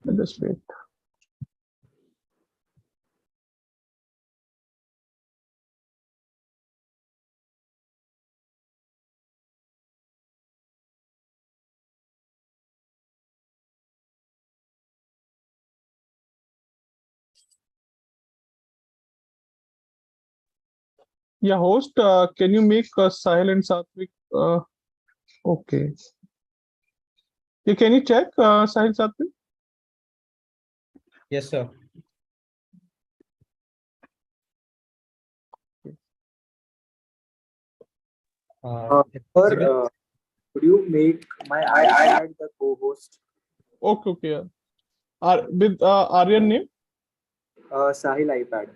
Just wait. Yeah, host, can you make Sahil and Satvik? Okay. Yeah, can you check Sahil Satvik? Yes, sir. Sir, could you make my iPad the co-host? Okay, okay. Yeah. With Aryan name? Sahil iPad.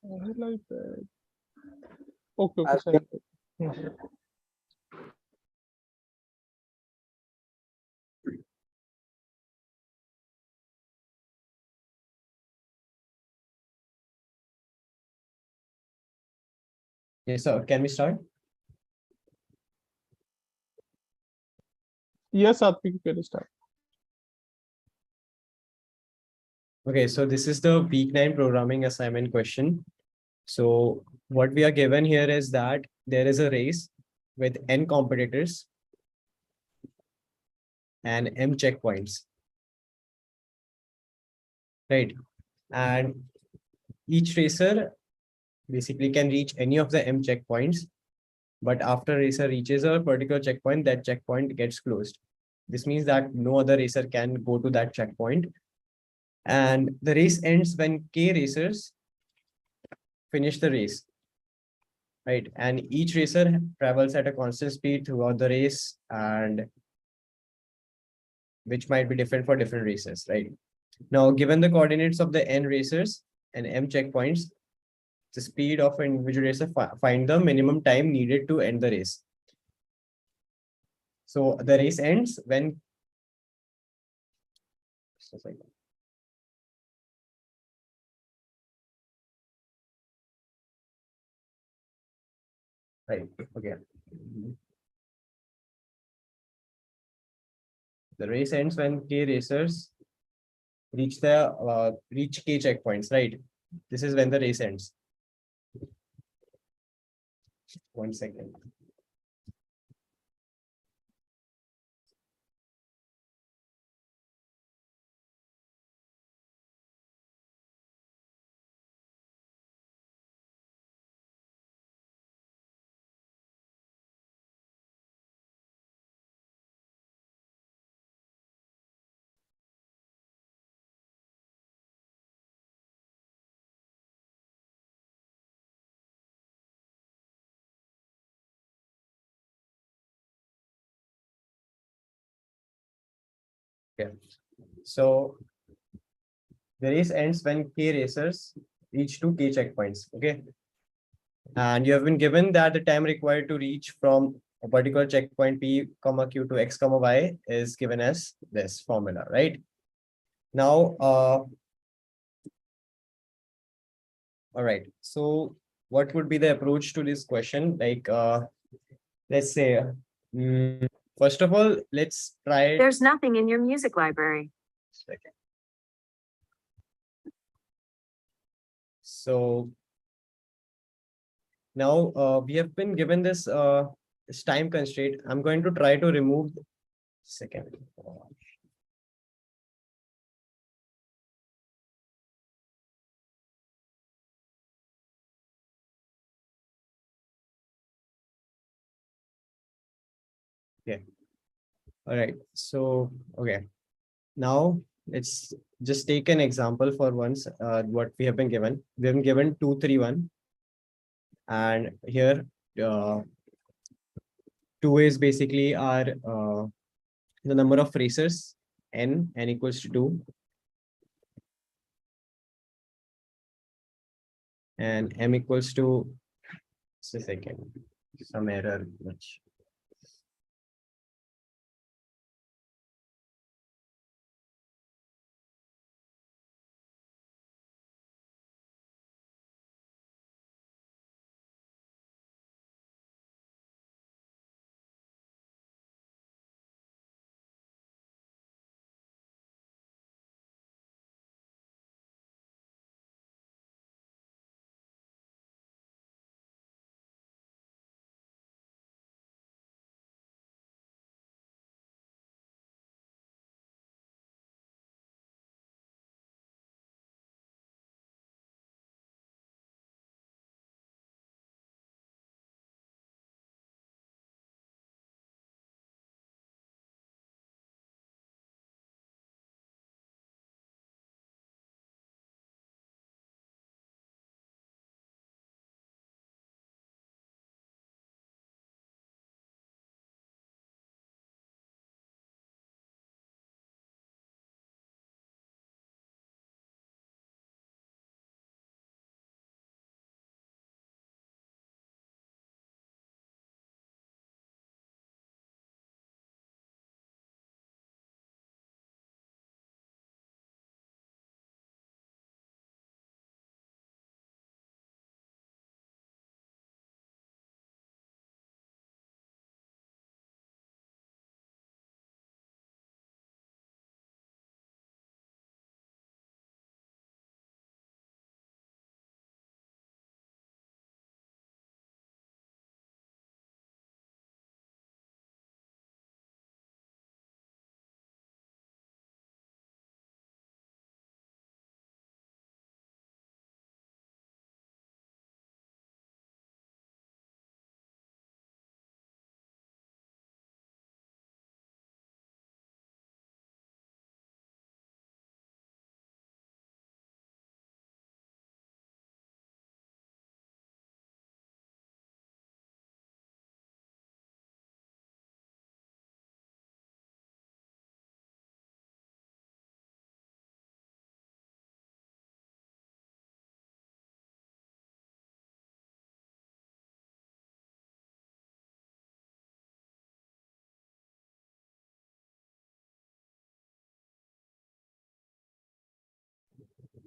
Sahil iPad. Okay, okay, I'll Sahil. Yeah. Yes, sir. Can we start? Yes, Satvik, you can start. Okay, so this is the week 9 programming assignment question. So what we are given here is that there is a race with n competitors and m checkpoints, right? And each racer basically can reach any of the m checkpoints, but after racer reaches a particular checkpoint, that checkpoint gets closed. This means that no other racer can go to that checkpoint. And the race ends when k racers finish the race, right? And each racer travels at a constant speed throughout the race, and which might be different for different races, right? Now, given the coordinates of the n racers and m checkpoints, the speed of an individual racer, find the minimum time needed to end the race. So the race ends when right, okay. The race ends when k racers reach k checkpoints, right? This is when the race ends. 1 second. Okay. So the race ends when k racers reach to k checkpoints. Okay. And you have been given that the time required to reach from a particular checkpoint p comma q to x comma y is given as this formula, right? Now, all right. So what would be the approach to this question? Like, let's say, first of all, let's try. There's nothing in your music library. Second. So now we have been given this time constraint. I'm going to try to remove second. Okay. All right. So, okay. Now let's just take an example for once. What we have been given. We have been given 2, 3, 1. And here, 2 is basically our the number of racers, n equals to 2. And m equals to, just a second, some error. Which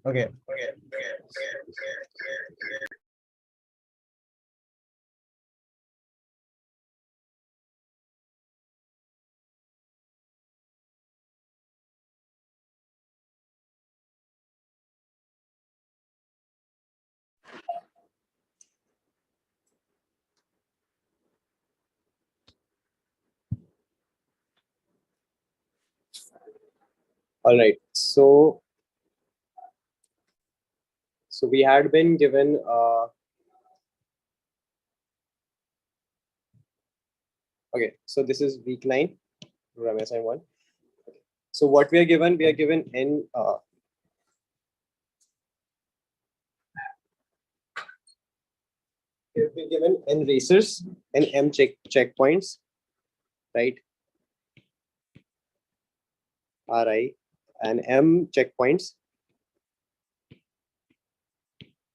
Okay. All right. So we had been given okay, so this is week 9, program assignment 1. So what we are given n we've been given n racers and m checkpoints, right? Ri and m checkpoints.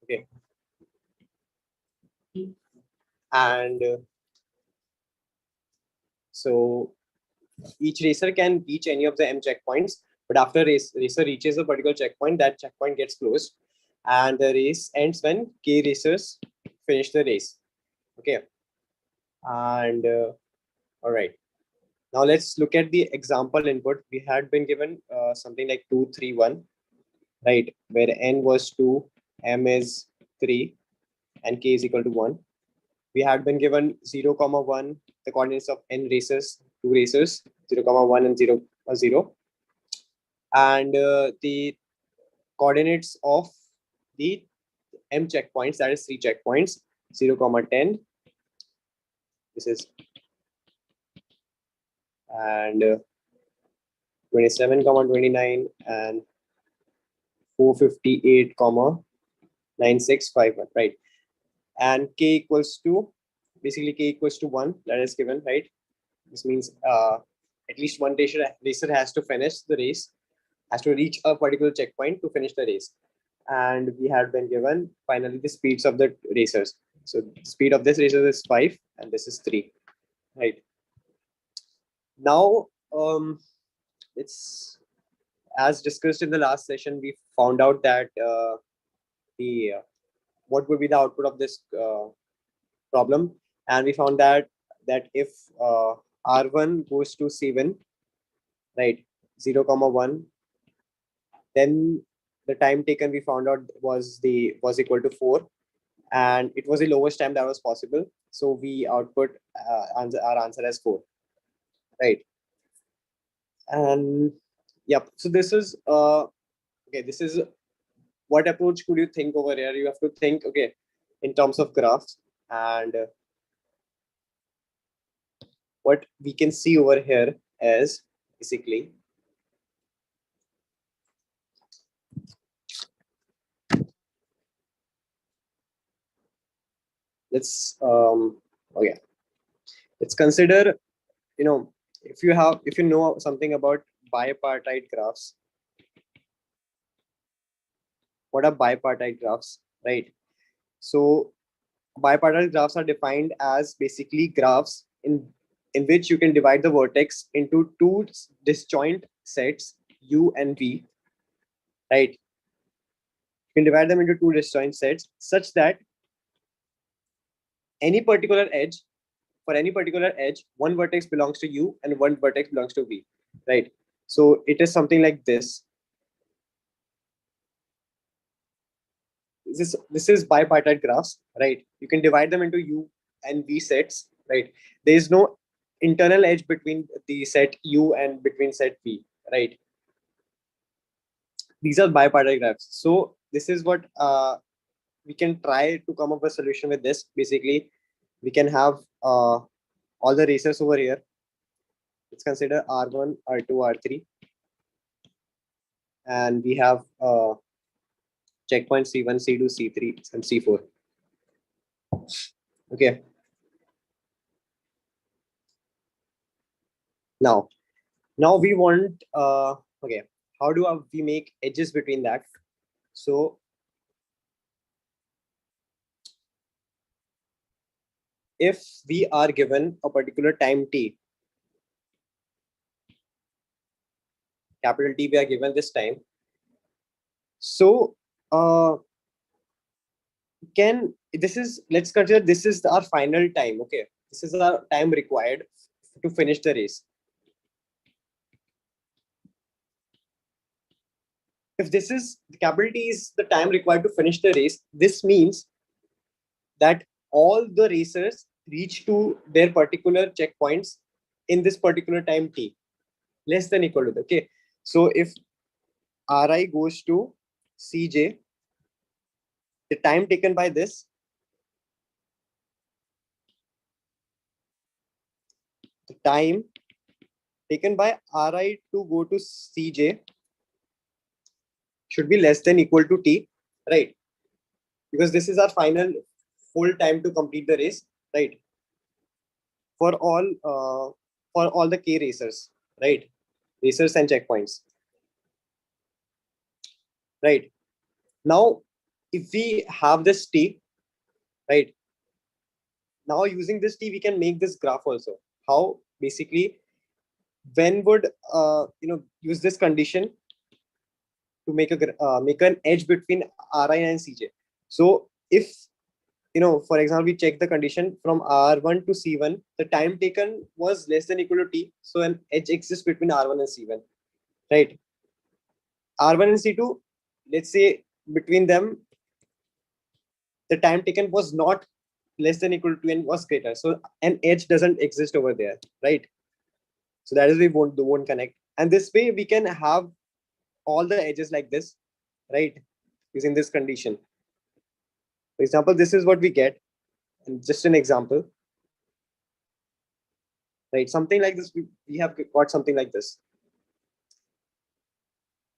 Okay. And so each racer can reach any of the m checkpoints, but after racer reaches a particular checkpoint, that checkpoint gets closed, and the race ends when k racers finish the race. Okay. And all right. Now let's look at the example input. We had been given something like 2, 3, 1, right? Where n was 2, m is 3, and k is equal to 1. We had been given 0, 1, the coordinates of n racers, 2 racers, 0, 1 and 0, 0. And the coordinates of the m checkpoints, that is 3 checkpoints, 0, 10. This is and 27, 29 and 458, 9651, right? And k equals to, basically k equals to 1, that is given, right? This means at least one racer has to finish the race, has to reach a particular checkpoint to finish the race. And we had been given finally the speeds of the racers. So the speed of this racer is 5 and this is 3, right? Now it's as discussed in the last session, we found out that the what would be the output of this problem, and we found that if r1 goes to c1, right, 0, 1, then the time taken we found out was equal to 4, and it was the lowest time that was possible, so we output our answer as 4, right? And yep, so this is okay, this is what approach could you think over here? You have to think, okay, in terms of graphs, and what we can see over here is basically let's okay, let's consider, if you know something about bipartite graphs. What are bipartite graphs, right? So bipartite graphs are defined as basically graphs in which you can divide the vertex into two disjoint sets, u and v, right? You can divide them into two disjoint sets such that any particular edge, for any particular edge, one vertex belongs to u and one vertex belongs to v, right? So it is something like this. This is bipartite graphs, right? You can divide them into u and v sets, right? There is no internal edge between the set u and between set v, right? These are bipartite graphs. So this is what we can try to come up with a solution with this. Basically, we can have all the racers over here. Let's consider R1, R2, R3. And we have checkpoint C1, C2, C3, and C4. Okay. Now we want, okay, how do we make edges between that? So if we are given a particular time t, capital T, we are given this time, So let's consider this is our final time. Okay, this is our time required to finish the race. If this is the capital T is the time required to finish the race, this means that all the racers reach to their particular checkpoints in this particular time T, less than equal to. Okay, so if Ri goes to Cj, the time taken by this the time taken by Ri to go to Cj should be less than equal to T, right? Because this is our final full time to complete the race, right? For all the K racers, right? Racers and checkpoints, right? Now, if we have this T, right? Now using this T, we can make this graph also. How? Basically, when would use this condition to make an edge between Ri and Cj. So if for example, we check the condition from R1 to C1, the time taken was less than equal to T. So an edge exists between R1 and C1, right? R1 and C2, let's say between them, the time taken was not less than equal to and was greater. So an edge doesn't exist over there, right? So that is we won't connect. And this way we can have all the edges like this, right? Using this condition. For example, this is what we get. And just an example, right? Something like this, we have got something like this.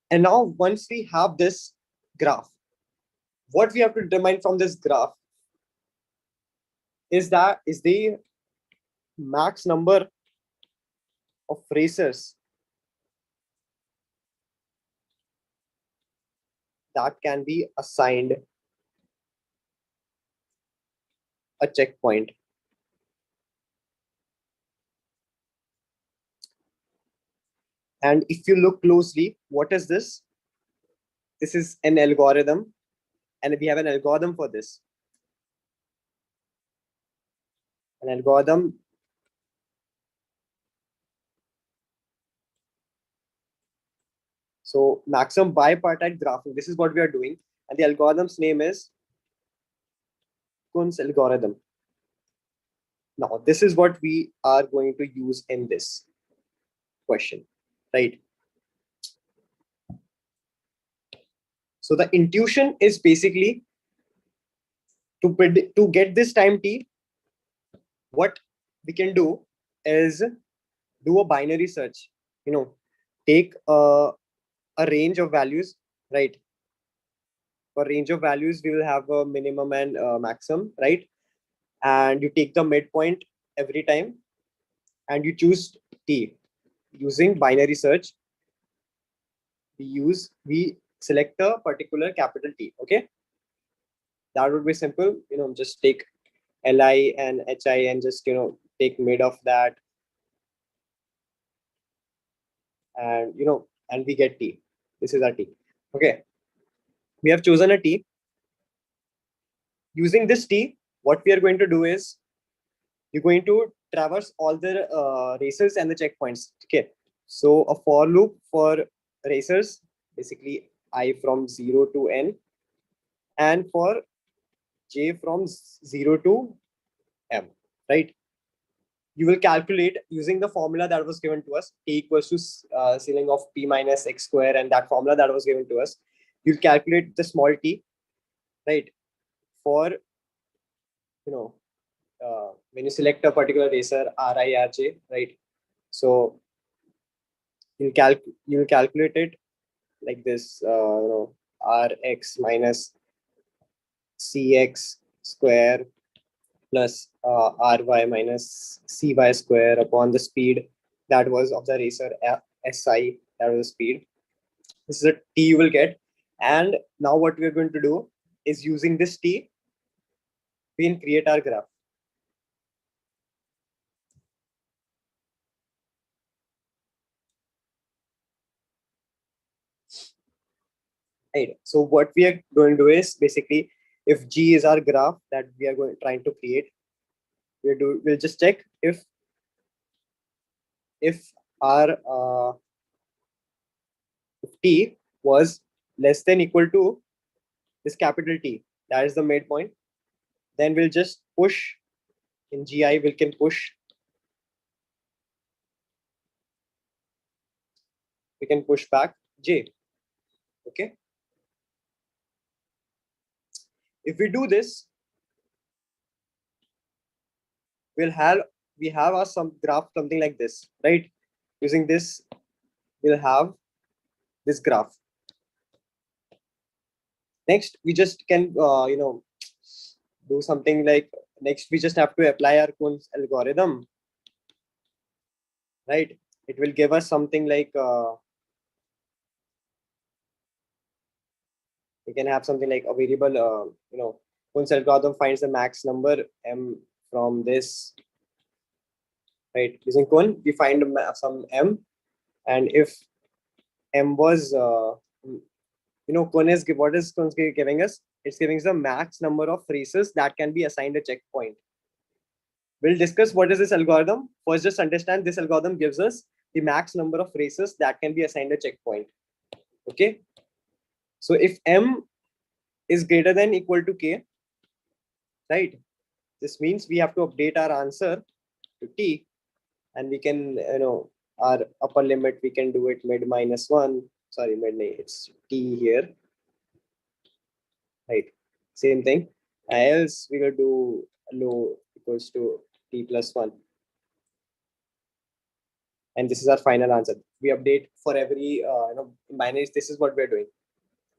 And now once we have this graph, what we have to determine from this graph is the max number of racers that can be assigned a checkpoint. And if you look closely, what is this? This is an algorithm, and we have an algorithm for this. An algorithm so maximum bipartite graphing. This is what we are doing, and the algorithm's name is Kunz algorithm. Now, this is what we are going to use in this question, right? So the intuition is basically to get this time T, what we can do is do a binary search, take a range of values, right? For range of values, we will have a minimum and maximum, right? And you take the midpoint every time and you choose T using binary search. We select a particular capital T. Okay, that would be simple. Just take Li and Hi and just take mid of that, and and we get T. This is our T. Okay, we have chosen a T. Using this T, what we are going to do is you're going to traverse all the racers and the checkpoints. Okay, so a for loop for racers, basically I from 0 to n, and for j from 0 to m, right? You will calculate using the formula that was given to us, t equals to ceiling of p minus x square, and that formula that was given to us. You'll calculate the small t, right? For when you select a particular racer, Ri, Rj, right? So you'll calculate it like this, Rx minus Cx square plus Ry minus Cy square upon the speed that was of the racer Si, that was the speed. This is a T you will get. And now what we're going to do is using this T, we can create our graph. Right. So what we are going to do is basically, if G is our graph that we are trying to create, we'll just check if our if T was less than equal to this capital T, that is the midpoint, then we'll just push in GI, we can push back J. Okay. If we do this, we have our some graph something like this, right? Using this, we'll have this graph. Next, we just can do something like, next we just have to apply our Kuhn's algorithm, right? It will give us something like we can have something like a variable, Kuhn's algorithm finds the max number m from this, right? Using Kuhn, we find some m, and if m was Kuhn is what is Kuhn's giving us? It's giving us the max number of phrases that can be assigned a checkpoint. We'll discuss what is this algorithm. First, just understand this algorithm gives us the max number of phrases that can be assigned a checkpoint. Okay. So if m is greater than equal to k, right? This means we have to update our answer to t, and we can, our upper limit, we can do it mid -1. Sorry, it's t here. Right. Same thing. Else we will do low equals to t plus 1. And this is our final answer. We update for every binaries. This is what we're doing,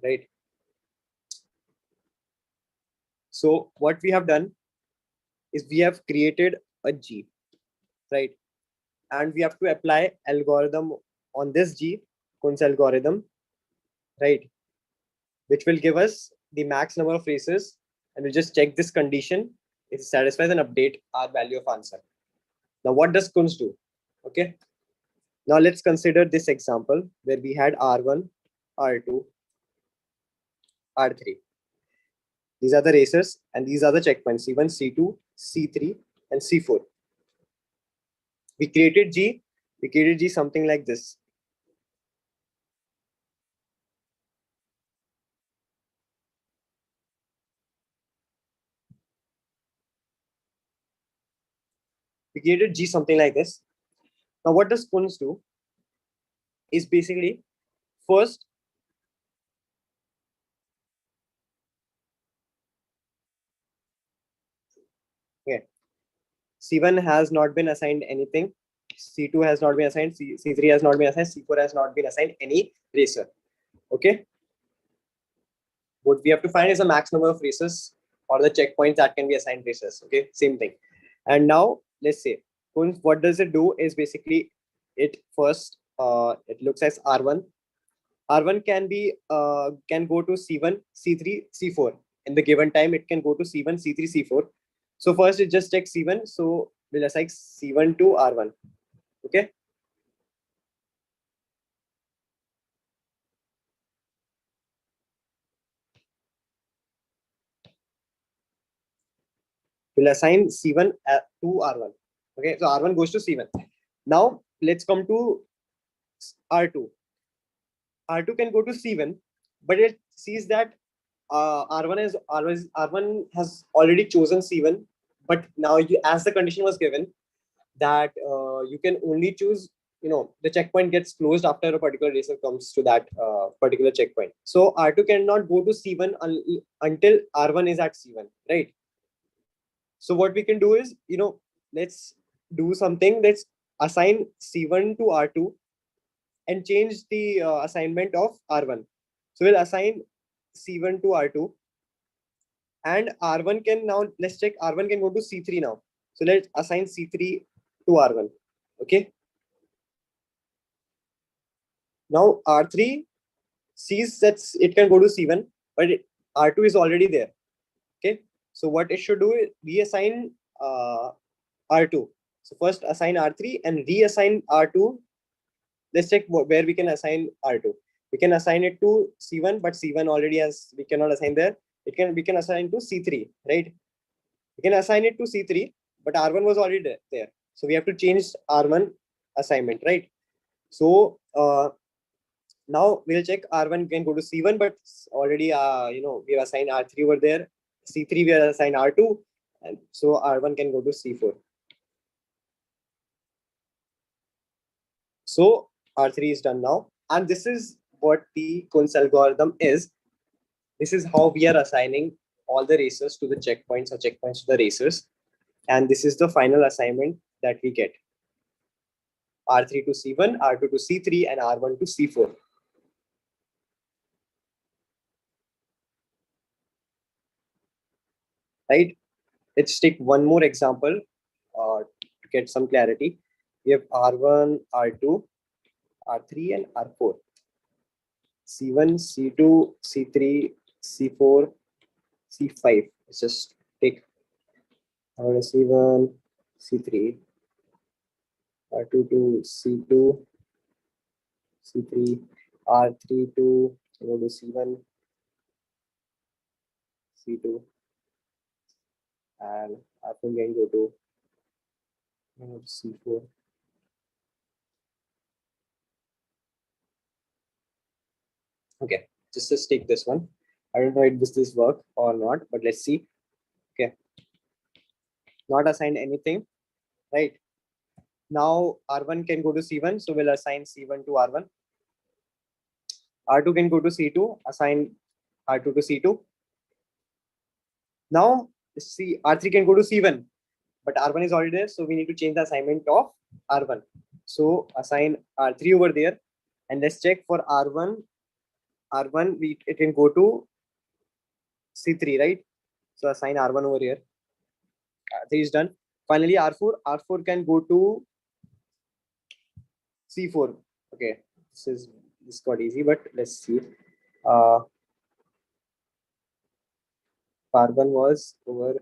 right? So what we have done is we have created a G, right? And we have to apply algorithm on this G, Kuhn's algorithm, right? Which will give us the max number of phrases, and we'll just check this condition. If it satisfies and update our value of answer. Now, what does Kuhn's do? Okay. Now let's consider this example where we had R1, R2, R3. These are the racers and these are the checkpoints, C1, C2, C3, and C4. We created G something like this. We created G something like this. Now what does Kuhn's do? Is basically first C1 has not been assigned anything, C2 has not been assigned, C3 has not been assigned, C4 has not been assigned any racer. Okay. What we have to find is the max number of races or the checkpoints that can be assigned races. Okay, same thing. And now let's say what does it do is basically it first it looks as R1. R1 can be can go to C1, C3, C4. In the given time, it can go to C1, C3, C4. So first it just checks C1. So we'll assign C1 to R1. Okay. We'll assign C1 to R1. Okay, so R1 goes to C1. Now let's come to R2. R2 can go to C1, but it sees that R1 has already chosen C1, but now as the condition was given that you can only choose, the checkpoint gets closed after a particular racer comes to that particular checkpoint. So R2 cannot go to C1 until R1 is at C1, right? So what we can do is, let's do something. Let's assign C1 to R2 and change the assignment of R1. So we'll assign C1 to R2, and R1 can now, let's check, R1 can go to C3 now. So let's assign C3 to R1. Okay. Now R3 sees that it can go to C1, but R2 is already there. Okay. So what it should do is reassign R2. So first assign R3 and reassign R2. Let's check where we can assign R2. We can assign it to C1, but C1 already has, we cannot assign there. We can assign to C3, right? We can assign it to C3, but R1 was already there. So we have to change R1 assignment, right? So now we'll check R1 can go to C1, but already we have assigned R3 over there. C3 we have assigned R2, and so R1 can go to C4. So R3 is done now, and this is what the Kunz algorithm is. This is how we are assigning all the racers to the checkpoints or checkpoints to the racers. And this is the final assignment that we get. R3 to C1, R2 to C3, and R1 to C4. Right? Let's take one more example to get some clarity. We have R1, R2, R3, and R4. C1, C2, C3, C4, C5. Let's just take C1, C3, R2 to C2, C3, R3 to go to C1, C2, and R4 can go to C4. Okay, just take this one. I don't know if this work or not, but let's see. Okay, not assigned anything, right? Now R1 can go to C1, so we'll assign C1 to R1. R2 can go to C2, assign R2 to C2. Now see, R3 can go to C1, but R1 is already there, so we need to change the assignment of R1. So assign R3 over there, and let's check for R1. R1 it can go to C3, right? So assign R1 over here. R3 is done. Finally, R4 can go to C4. Okay, this got easy, but let's see. R1 was over.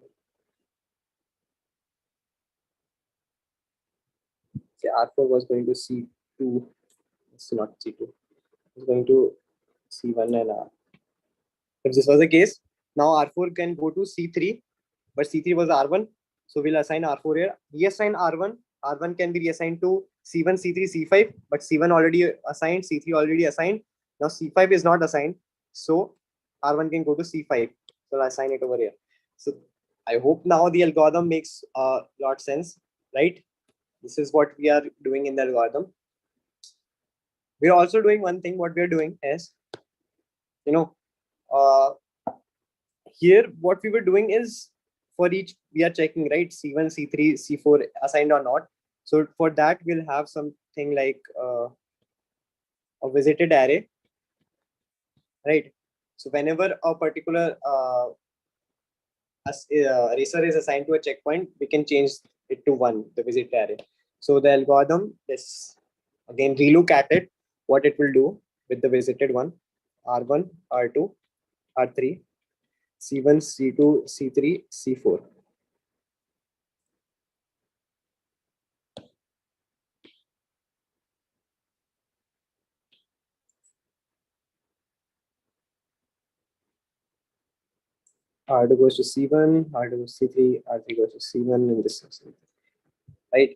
Okay, R4 was going to C2. It's not C2. It's going to C1 and R. If this was the case, now R4 can go to C3, but C3 was R1. So we'll assign R4 here. Reassign R1. R1 can be reassigned to C1, C3, C5, but C1 already assigned, C3 already assigned. Now C5 is not assigned. So R1 can go to C5. So I'll assign it over here. So I hope now the algorithm makes a lot sense, right? This is what we are doing in the algorithm. We're also doing one thing. What we're doing is, here what we were doing is, for each we are checking, right, C1, C3, C4 assigned or not. So for that we'll have something like a visited array, right? So whenever a particular racer is assigned to a checkpoint, we can change it to 1, the visited array. So the algorithm, let's again relook at it, what it will do with the visited one. R1, R2, R3, C1, C2, C3, C4. R2 goes to C1, R2 goes to C3, R3 goes to C1, and this is right.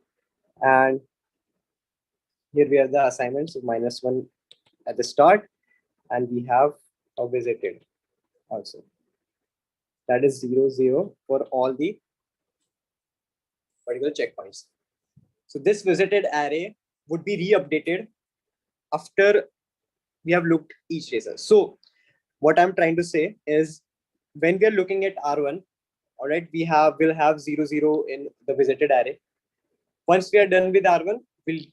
And here we have the assignments, so -1 at the start, and we have a visited also. That is 0, 0 for all the particular checkpoints. So this visited array would be re-updated after we have looked each racer. So what I'm trying to say is, when we are looking at R1, all right, we'll have 0, 0 in the visited array. Once we are done with R1, we'll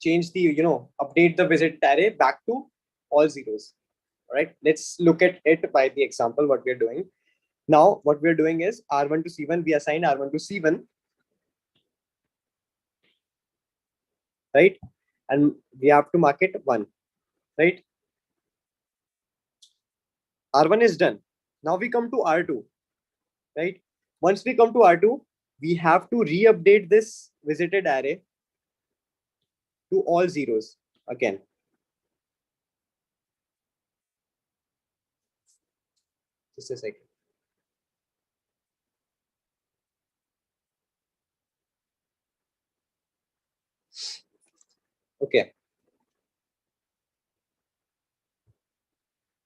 change the, update the visited array back to all zeros. All right, let's look at it by the example, what we're doing. Now, what we're doing is R1 to C1, we assign R1 to C1, right? And we have to mark it 1, right? R1 is done. Now we come to R2, right? Once we come to R2, we have to re-update this visited array to all zeros again. Just a second. Okay.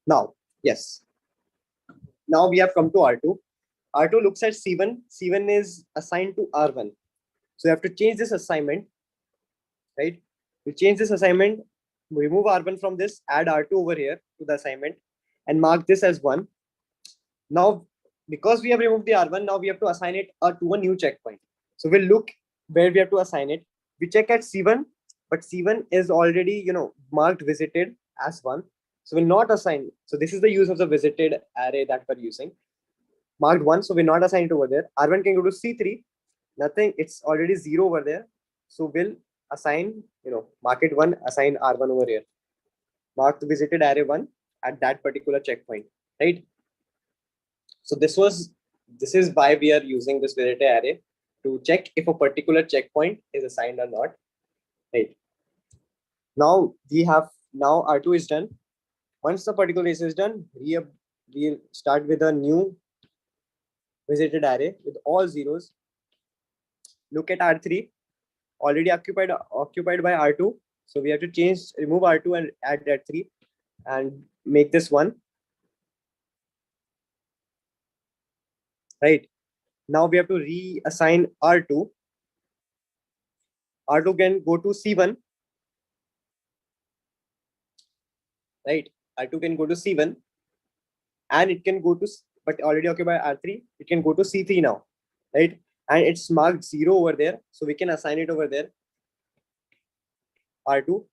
Now, yes. Now we have come to R2. R2 looks at C1. C1 is assigned to R1. So you have to change this assignment, right? We change this assignment, remove R1 from this, add R2 over here to the assignment and mark this as 1. Now, because we have removed the R1, now we have to assign it to a new checkpoint. So we'll look where we have to assign it. We check at C1, but C1 is already, marked visited as 1. So we'll not assign. So this is the use of the visited array that we're using. Marked 1, so we're not assigned it over there. R1 can go to C3. Nothing, it's already 0 over there. So we'll assign, mark it 1, assign R1 over here. Mark the visited array 1 at that particular checkpoint, right? So this is why we are using this visited array to check if a particular checkpoint is assigned or not, right? Now R2 is done. Once the particular race is done, we'll start with a new visited array with all zeros. Look at R3, already occupied by R2. So we have to remove R2 and add R3 and make this 1. Right. Now we have to reassign R2. R2 can go to C1. Right. R2 can go to C1 and it can go to, but already occupied R3. It can go to C3 now. Right. And it's marked 0 over there. So we can assign it over there. R2.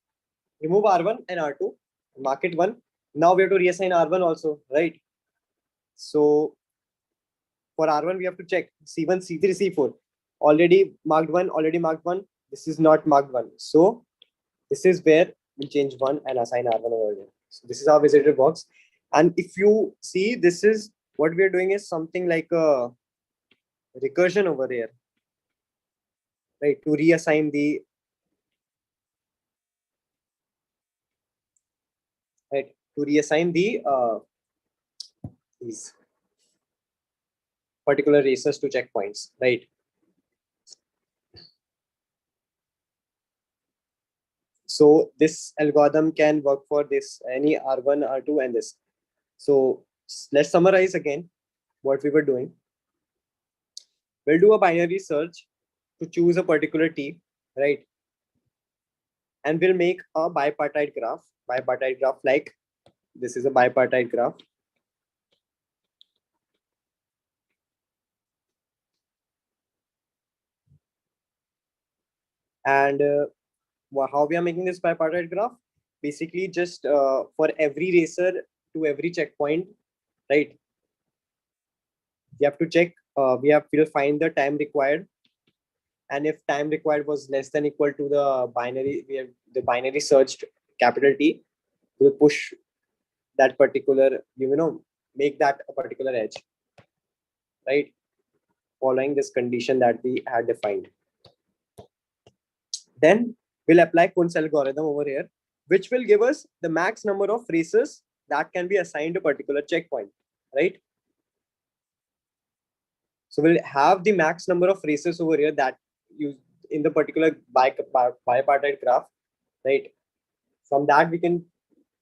Remove R1 and R2. Mark it 1. Now we have to reassign R1 also. Right. So for R1, we have to check C1, C3, C4. Already marked 1, already marked 1. This is not marked 1. So this is where we'll change 1 and assign R1 over there. So this is our visitor box. And if you see, this is what we are doing is something like a recursion over here, right? To reassign the, these particular races to checkpoints, right? So this algorithm can work for this, any R1, R2 and this. So let's summarize again what we were doing. We'll do a binary search to choose a particular T, right? And we'll make a bipartite graph. Bipartite graph, like this is a bipartite graph. And how we are making this bipartite graph? Basically, just for every racer to every checkpoint, right? We have to check. We'll find the time required, and if time required was less than equal to the binary, we have the binary searched capital T. We'll push that particular, make that a particular edge, right? Following this condition that we had defined. Then we'll apply Kunz algorithm over here, which will give us the max number of races that can be assigned a particular checkpoint, right? So we'll have the max number of races over here that you in the particular bipartite graph, right? From that, we can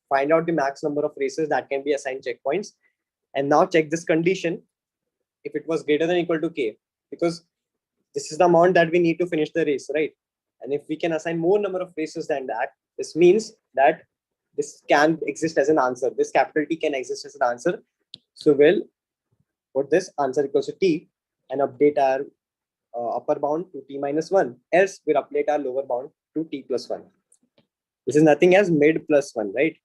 find out the max number of races that can be assigned checkpoints. And now check this condition if it was greater than or equal to K, because this is the amount that we need to finish the race, right? And if we can assign more number of races than that, this means that this can exist as an answer. This capital T can exist as an answer. So we'll put this answer equals to T and update our upper bound to T minus 1. Else we'll update our lower bound to T plus 1. This is nothing as mid plus 1, right?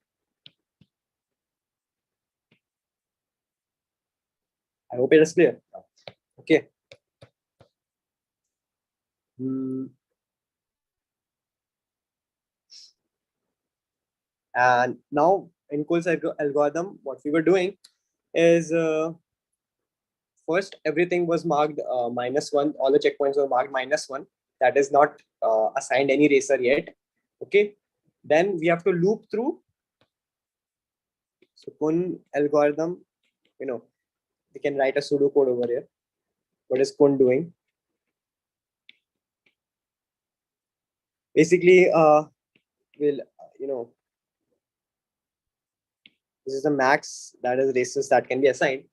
I hope it is clear. Okay. And now in Kunz algorithm, what we were doing is first everything was marked -1. All the checkpoints were marked -1. That is not assigned any racer yet. Okay. Then we have to loop through. So Kunz algorithm, we can write a pseudo code over here. What is Kun doing? Basically, we'll, this is the max, that is races that can be assigned.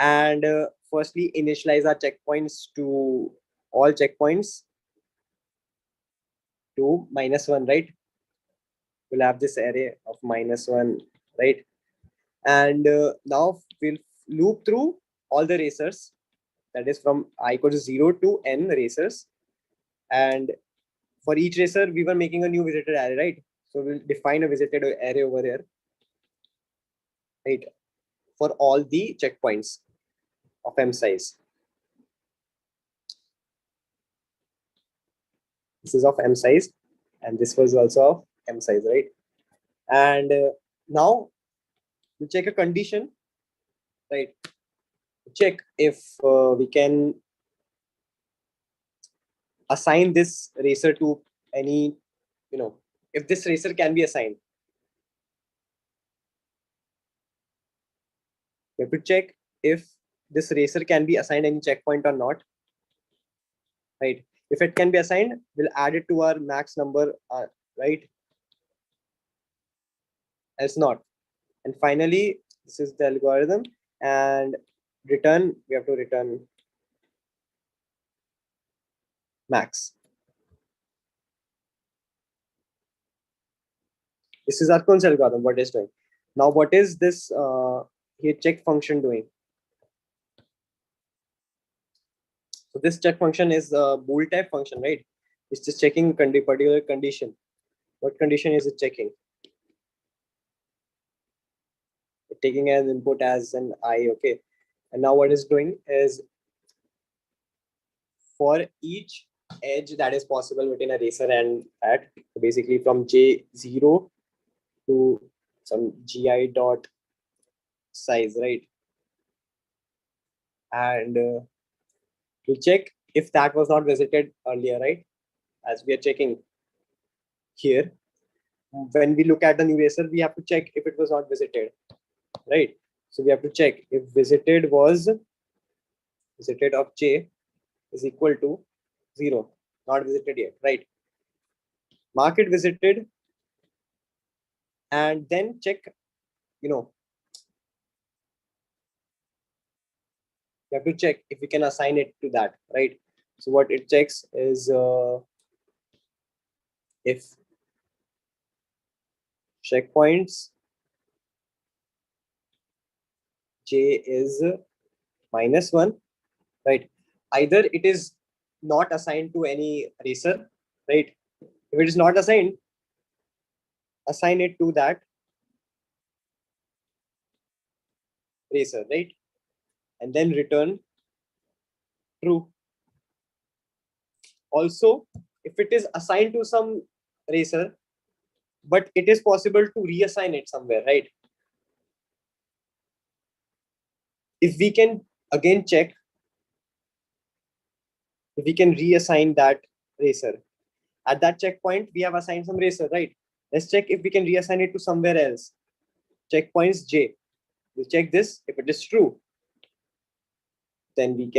And firstly, initialize our checkpoints to all checkpoints to -1, right? We'll have this array of -1, right? And now we'll loop through all the racers, that is from I equals 0 to n racers. And for each racer, we were making a new visited array, right? So we'll define a visited array over here, right? For all the checkpoints of m size. This is of m size, and this was also of m size, right? And now we check a condition, right? Check if we can assign this racer to any, if this racer can be assigned. We have to check if this racer can be assigned any checkpoint or not, right? If it can be assigned, we'll add it to our max number, right? Else not. And finally, this is the algorithm, and return, we have to return max. This is our Kunz algorithm, what it's doing. Now, what is this here check function doing? So this check function is a bool type function, right? It's just checking particular condition. What condition is it checking? It's taking an input as an I, okay. And now what it's doing is for each edge that is possible between a racer and that, so basically from J0 to some GI dot size, right? And we check if that was not visited earlier, right? As we are checking here, when we look at the new racer, we have to check if it was not visited, right? So we have to check if visited of J is equal to 0, not visited yet, right? Mark it visited, and then check, you have to check if we can assign it to that, right? So what it checks is if checkpoints J is -1, right? Either it is not assigned to any racer, right? If it is not assigned, assign it to that racer, right? And then return true. Also, if it is assigned to some racer, but it is possible to reassign it somewhere, right? If we can again check if we can reassign that racer. At that checkpoint, we have assigned some racer, right? Let's check if we can reassign it to somewhere else. Checkpoints J. We'll check this. If it is true, then we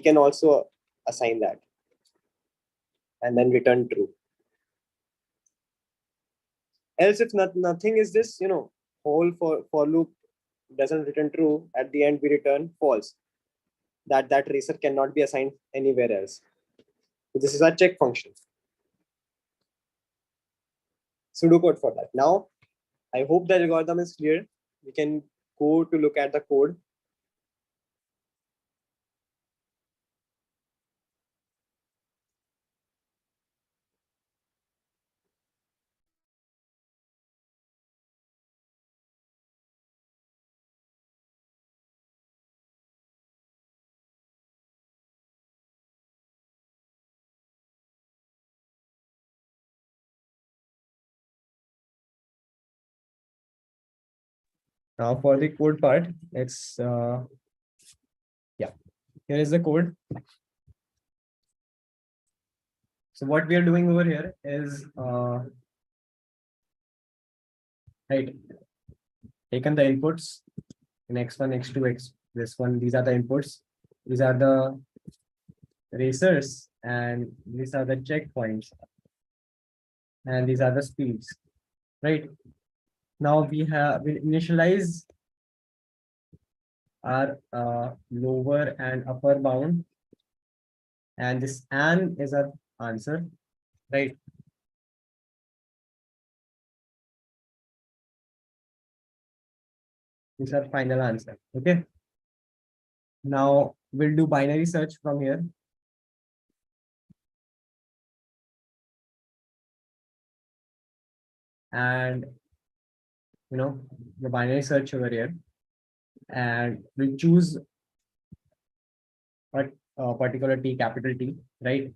can also assign that and then return true. Else, if nothing is this, whole for loop doesn't return true, at the end we return false. That racer cannot be assigned anywhere else. So this is our check function. Pseudocode for that. Now, I hope the algorithm is clear. We can go to look at the code. Now for the code part, let's yeah, here is the code. So what we are doing over here is right, taken the inputs in x1, x2, this one, these are the inputs, these are the racers, and these are the checkpoints, and these are the speeds, right? Now we initialize our lower and upper bound, and this "and" is our answer, right? This is our final answer. Okay. Now we'll do binary search from here. And the binary search over here, and we'll choose a particular T, capital T, right?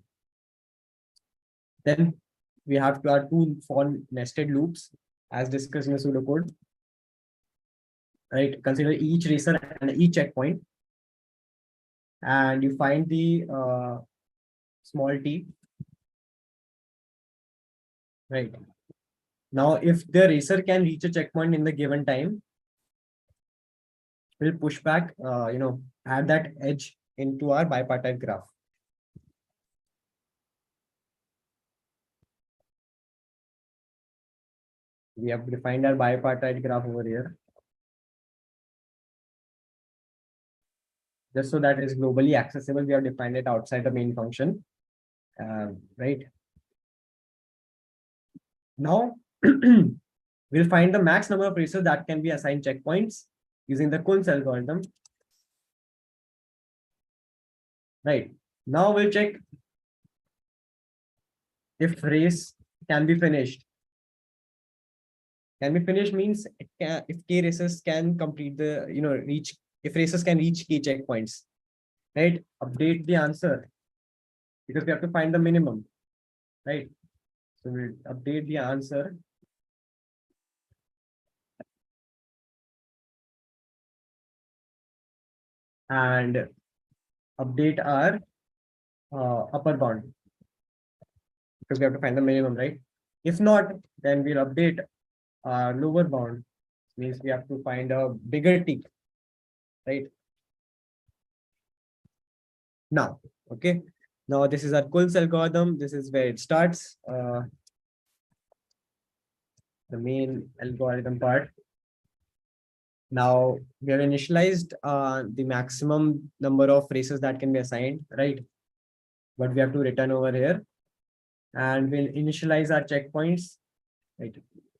Then we have our two for nested loops as discussed in the pseudocode, right? Consider each racer and each checkpoint, and you find the small t, right? Now, if the racer can reach a checkpoint in the given time, we'll push back, add that edge into our bipartite graph. We have defined our bipartite graph over here, just so that it's globally accessible. We have defined it outside the main function, right? Now, we'll find the max number of racers that can be assigned checkpoints using the Kunz algorithm. Right. Now we'll check if race can be finished. Can be finished means if k racers can complete the, reach, if racers can reach k checkpoints, right? Update the answer because we have to find the minimum, right? So we'll update the answer. And update our upper bound because we have to find the minimum, right? If not, then we'll update our lower bound, means we have to find a bigger T, right? Now, okay. Now this is our Kunz algorithm. This is where it starts. The main algorithm part. Now we have initialized the maximum number of races that can be assigned, right? But we have to return over here, and we'll initialize our checkpoints, right?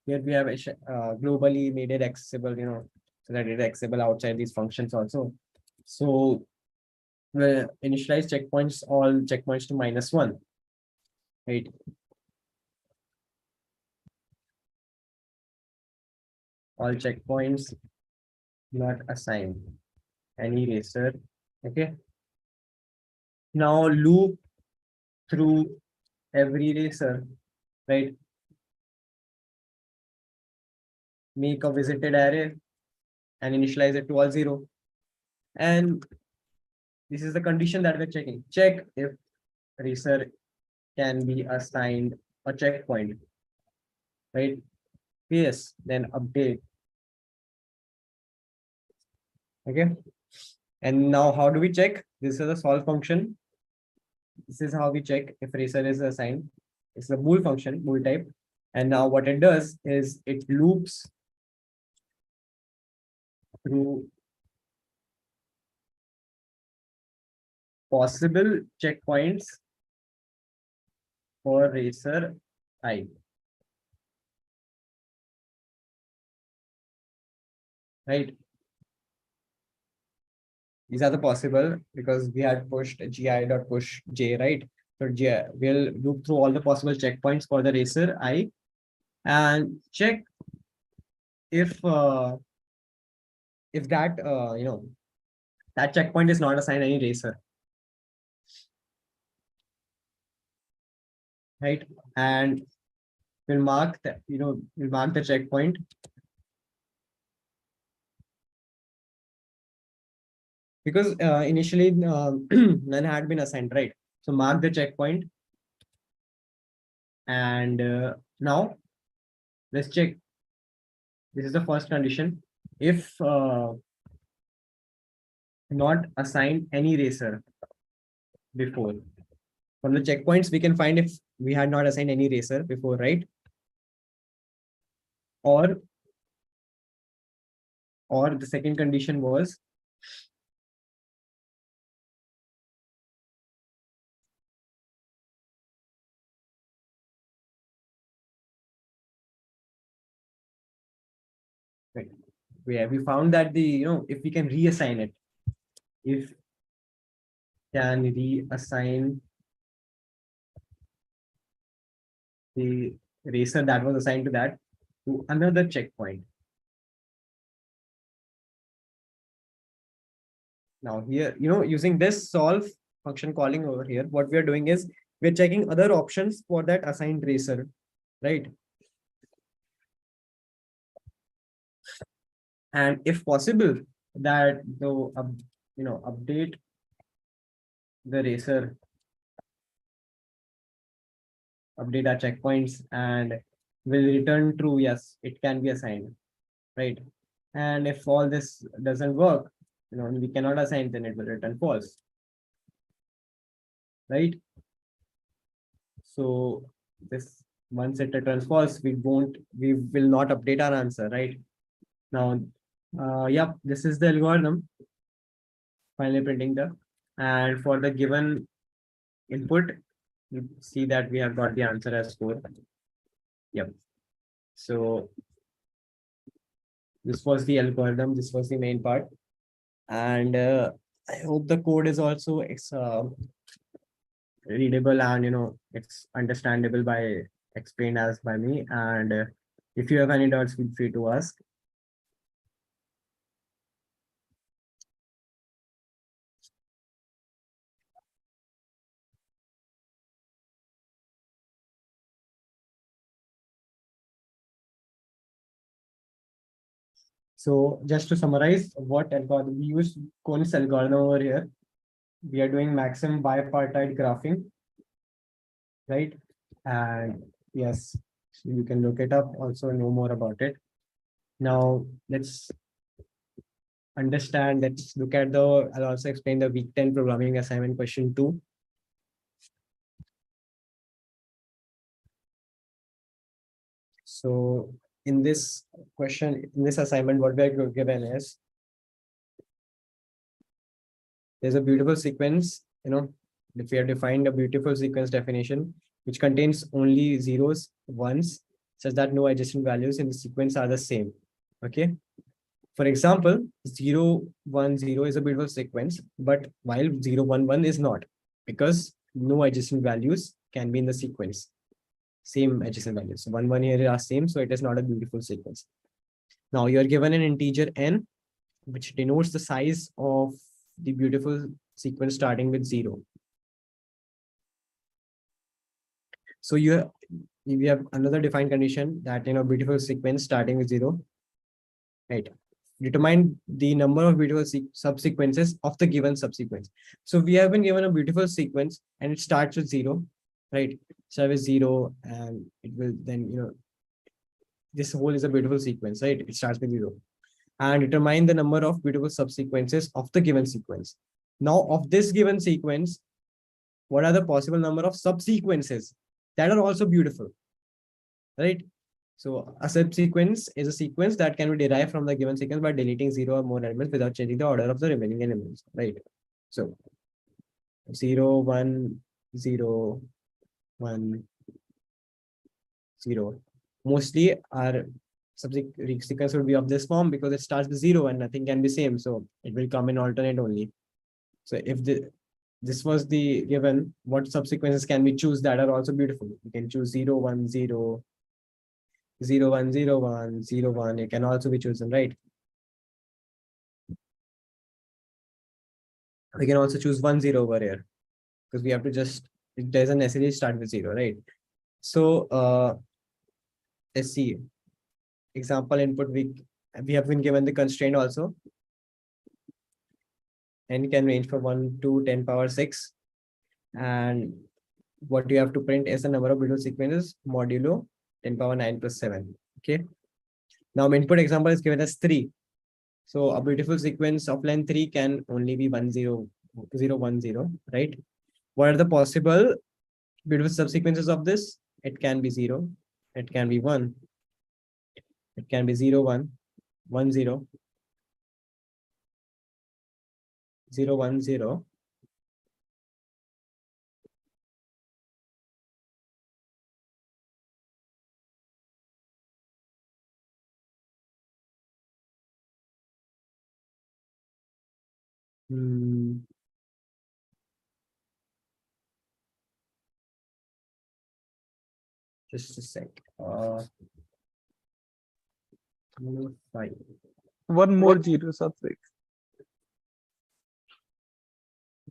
Here we have globally made it accessible, so that it's accessible outside these functions also. So we'll initialize checkpoints, all checkpoints to -1, right? All checkpoints not assigned any racer. Okay. Now loop through every racer, right? Make a visited array and initialize it to all 0. And this is the condition that we're checking. Check if racer can be assigned a checkpoint, right? Yes, then update. Okay. And now how do we check? This is a solve function. This is how we check if racer is assigned. It's a bool function, bool type. And now what it does is it loops through possible checkpoints for racer I. Right. These are the possible because we had pushed gi.push j, right? So we'll loop through all the possible checkpoints for the racer I and check if that that checkpoint is not assigned any racer, right? And we'll mark that, we'll mark the checkpoint. Because initially none had been assigned, right? So mark the checkpoint. And now let's check. This is the first condition. If not assigned any racer before. From the checkpoints, we can find if we had not assigned any racer before, right? Or the second condition was right. We found that if we can reassign it, if can reassign the racer that was assigned to that to another checkpoint. Now here, using this solve function calling over here, what we are doing is we're checking other options for that assigned racer, right? And if possible, that update the racer, update our checkpoints, and will return true. Yes, it can be assigned, right? And if all this doesn't work, we cannot assign, then it will return false, right? So this, once it returns false, we will not update our answer, right? Now, yep, this is the algorithm. Finally printing and for the given input, you see that we have got the answer as 4. Yep. So this was the algorithm. This was the main part. And I hope the code is also readable and it's understandable by explained as by me. And if you have any doubts, feel free to ask. So just to summarize what algorithm we use, Cohn's algorithm over here. We are doing maximum bipartite graphing, right? And yes, so you can look it up, also know more about it. Now let's understand, let's look at I'll also explain the week 10 programming assignment question 2. So in this question, in this assignment, what we are given is there's a beautiful sequence, if we have defined a beautiful sequence definition, which contains only zeros, ones, such that no adjacent values in the sequence are the same. Okay. For example, 0, 1, 0 is a beautiful sequence, but while 0, 1, 1 is not, because no adjacent values can be in the sequence. Same adjacent values. So 1, 1 here are same, so it is not a beautiful sequence. Now you are given an integer n, which denotes the size of the beautiful sequence starting with 0. So we have another defined condition that beautiful sequence starting with 0, right? Determine the number of beautiful subsequences of the given subsequence. So we have been given a beautiful sequence and it starts with 0, right? Start with 0 and it will then this whole is a beautiful sequence, right? It starts with 0. And determine the number of beautiful subsequences of the given sequence. Now of this given sequence, what are the possible number of subsequences that are also beautiful, right? So a subsequence is a sequence that can be derived from the given sequence by deleting 0 or more elements without changing the order of the remaining elements, right? So 0, 1, 0, 1, 0. Mostly our subsequent sequence would be of this form because it starts with 0 and nothing can be same. So it will come in alternate only. So if this was the given, what subsequences can we choose that are also beautiful? You can choose 0, 1, 0, 0, 1, 0, 1, 0, 1. It can also be chosen, right? We can also choose 1, 0 over here because we have to it doesn't necessarily start with 0, right? So let's see. Example input, we have been given the constraint also. N can range from 1 to 10 power 6. And what you have to print is the number of beautiful sequences modulo 10 power 9 plus 7. Okay. Now input example is given as 3. So a beautiful sequence of length 3 can only be 1 0 0 1 0, right? What are the possible beautiful subsequences of this? It can be 0, it can be 1, it can be 0 1 1 0 0 1 0. Just a sec. 5. One more zero, Satvik.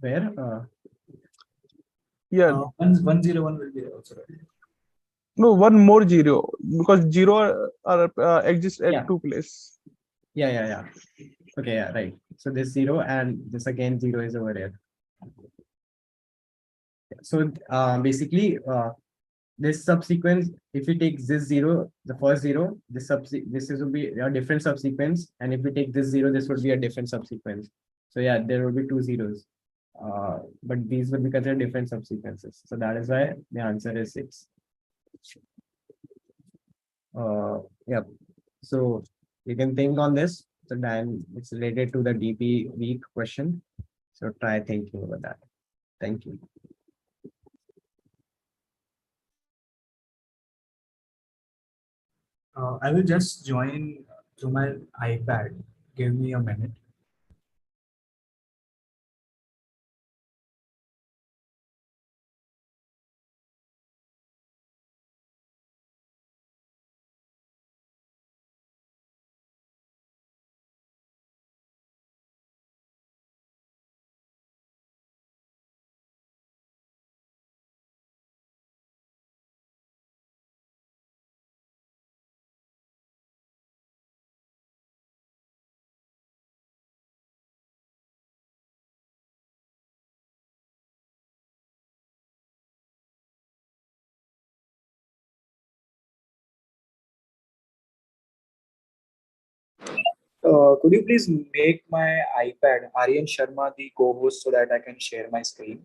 Where? Yeah, 101 will be also right. no, one more zero because zero are exist at Yeah. two places. Yeah. Okay, yeah, right. So this 0 and this again 0 is over here. So basically, this subsequence, if we take this 0, the first 0, this will be a different subsequence, and if we take this 0, this would be a different subsequence. So yeah, there will be two zeros, but these will be considered different subsequences. So that is why the answer is 6. Yeah. So you can think on this. So then it's related to the DP week question. So try thinking about that. Thank you. I will just join to my iPad. Give me a minute. Could you please make my iPad Aryan Sharma the co-host so that I can share my screen?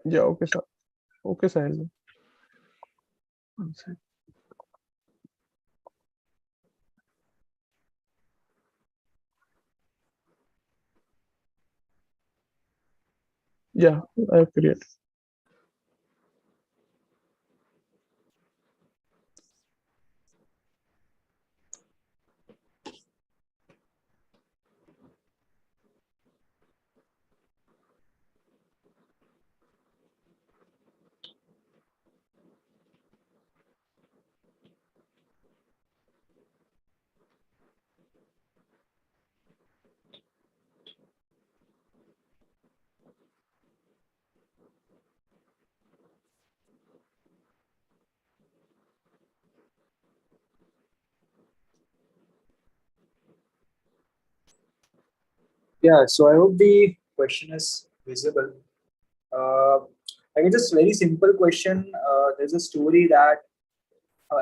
Yeah, okay, sir. Okay, Sahil. One sec. Yeah, I have created. Yeah, so I hope the question is visible. Uh, like it's just very simple question. There's a story that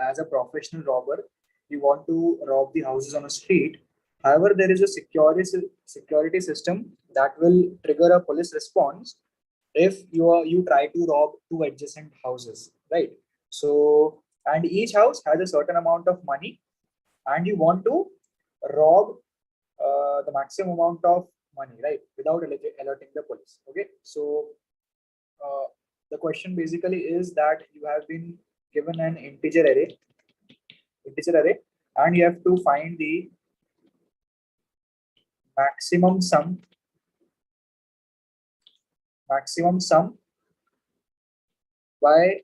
as a professional robber, you want to rob the houses on a street. However, there is a security system that will trigger a police response if you try to rob two adjacent houses, right? So, and each house has a certain amount of money, and you want to rob the maximum amount of money, right, without alerting the police. Okay, so uh, the question basically is that you have been given an integer array, and you have to find the maximum sum by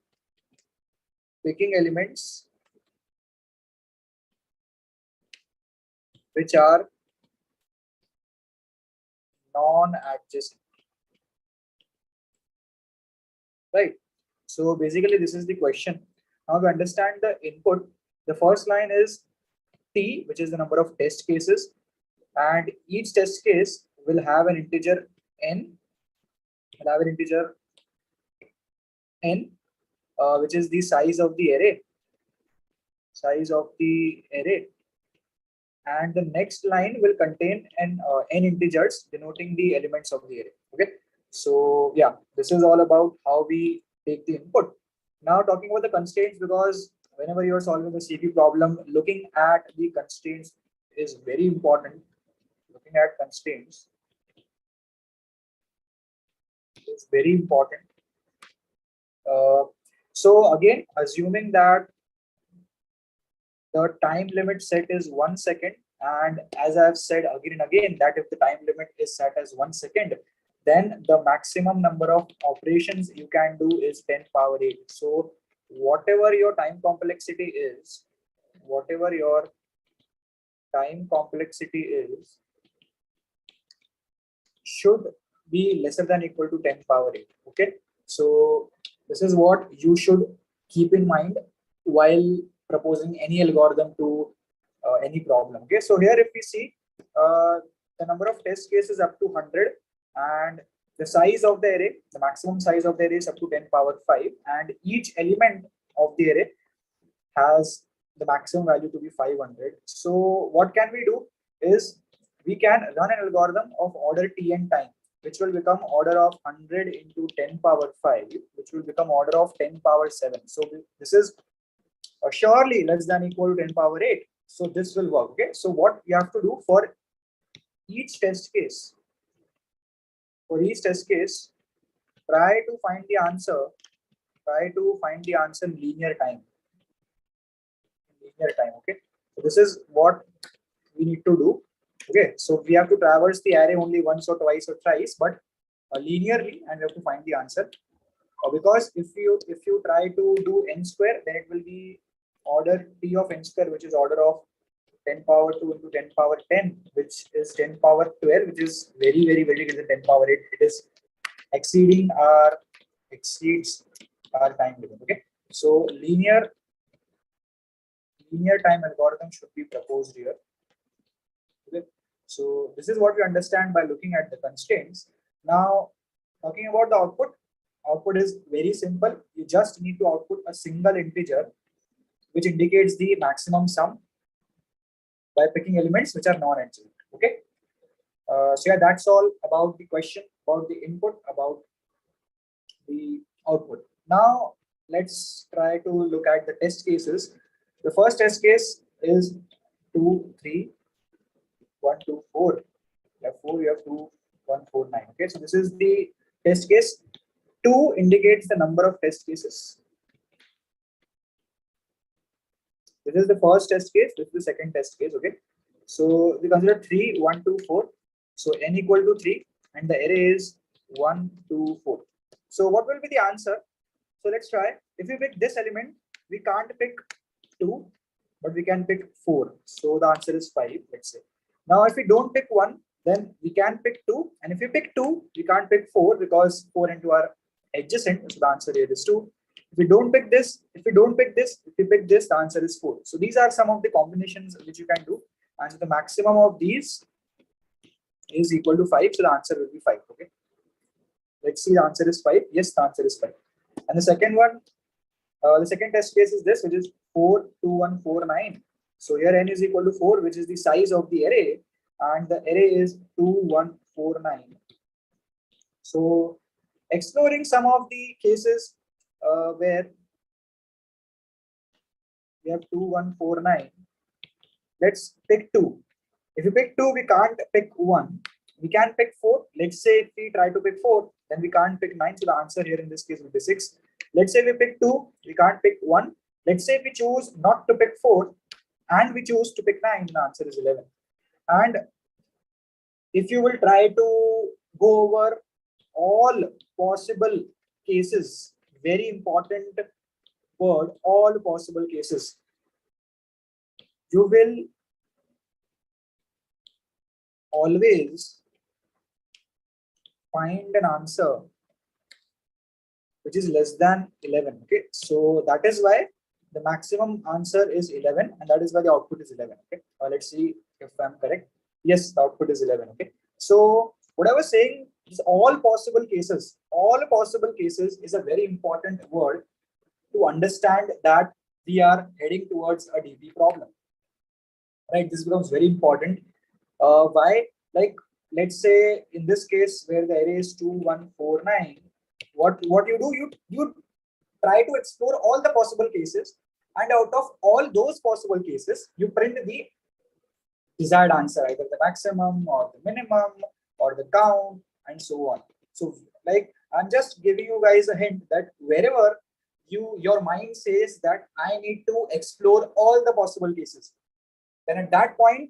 picking elements which are non-adjacent, right? So basically this is the question. Now to understand the input, the first line is t, which is the number of test cases, and each test case will have an integer n, which is the size of the array, and the next line will contain n integers denoting the elements of the array. Okay, so yeah, this is all about how we take the input. Now talking about the constraints, because whenever you are solving a CP problem, looking at the constraints is very important. Looking at constraints is very important. So again, assuming that the time limit set is 1 second, and as I've said again and again, that if the time limit is set as 1 second, then the maximum number of operations you can do is 10 power 8. So whatever your time complexity is, should be lesser than equal to 10 power 8. Okay, so this is what you should keep in mind while proposing any algorithm to any problem. Okay, so here if we see the number of test cases up to 100, and the size of the array, the maximum size of the array is up to 10 power 5, and each element of the array has the maximum value to be 500. So what can we do is we can run an algorithm of order Tn time, which will become order of 100 into 10 power 5, which will become order of 10 power 7. So this is surely less than equal to 10 power 8. So this will work. Okay, so what you have to do for each test case, try to find the answer in linear time. Okay, so this is what we need to do. Okay, so we have to traverse the array only once or twice or thrice, but linearly, and we have to find the answer. Because if you try to do n square, then it will be order T of n square, which is order of 10 power 2 into 10 power 10, which is 10 power 12, which is very greater than 10 power 8. It is exceeds our time limit. Okay, so linear time algorithm should be proposed here. Okay, so this is what we understand by looking at the constraints. Now talking about the output is very simple. You just need to output a single integer which indicates the maximum sum by picking elements which are non-adjoint. Okay, so yeah, that's all about the question, about the input, about the output. Now let's try to look at the test cases. The first test case is 2, 3, 1, 2, 4. You have 4, you have 2, 1, 4, 9. Okay, so this is the test case. 2 indicates the number of test cases. This is the first test case. This is the second test case. Okay, so we consider 3, 1, 2, 4. So n equal to 3, and the array is 1, 2, 4. So what will be the answer? So let's try. If we pick this element, we can't pick 2, but we can pick 4. So the answer is 5, let's say. Now if we don't pick 1, then we can pick 2. And if we pick 2, we can't pick 4 because 4 and 2 are adjacent. So the answer here is 2. If we don't pick this, if we pick this, the answer is 4. So these are some of the combinations which you can do. And the maximum of these is equal to 5. So the answer will be 5. Okay, let's see, the answer is 5. Yes, the answer is 5. And the second one, the second test case is this, which is 4, 2, 1, 4, 9. So here n is equal to 4, which is the size of the array, and the array is 2, 1, 4, 9. So exploring some of the cases where we have 2, 1, 4, 9. Let's pick 2. If you pick 2, we can't pick 1. We can pick 4. Let's say if we try to pick 4, then we can't pick 9. So the answer here in this case will be 6. Let's say we pick 2, we can't pick 1. Let's say we choose not to pick 4 and we choose to pick 9, the answer is 11. And if you will try to go over all possible cases, very important word, all possible cases, you will always find an answer which is less than 11. Okay, so that is why the maximum answer is 11, and that is why the output is 11. Okay, let's see if I'm correct. Yes, the output is 11. Okay, so what I was saying is all possible cases. All possible cases is a very important word to understand that we are heading towards a DP problem. right? This becomes very important. Why? Like, let's say in this case where the array is 2149, what you do, you try to explore all the possible cases, and out of all those possible cases, you print the desired answer, either the maximum or the minimum or the count and so on. So like, I'm just giving you guys a hint that wherever your mind says that I need to explore all the possible cases, then at that point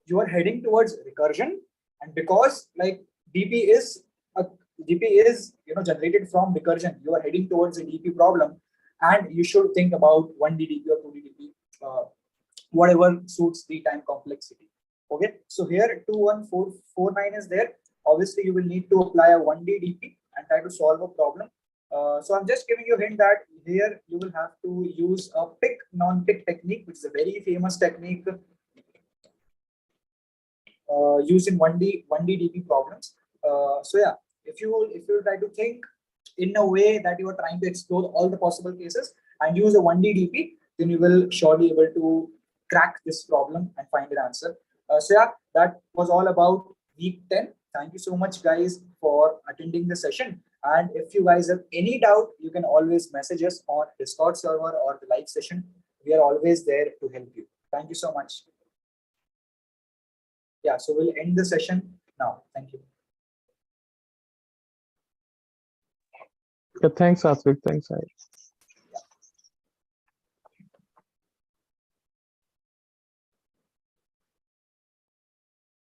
you are heading towards recursion. And because like dp is a dp is generated from recursion, you are heading towards a dp problem, and you should think about 1D dp or 2D dp, whatever suits the time complexity. Okay, so here 21449 is there. Obviously you will need to apply a 1D dp and try to solve a problem. So I'm just giving you a hint that here you will have to use a pick non-pick technique, which is a very famous technique used in 1D DP problems. So yeah, if you try to think in a way that you are trying to explore all the possible cases and use a 1D DP, then you will surely able to crack this problem and find an answer. So yeah, that was all about week 10. Thank you so much, guys, for attending the session. And if you guys have any doubt, you can always message us on Discord server or the live session. We are always there to help you. Thank you so much. Yeah, so we'll end the session now. Thank you. Yeah, thanks, Aswik. Thanks, Sai.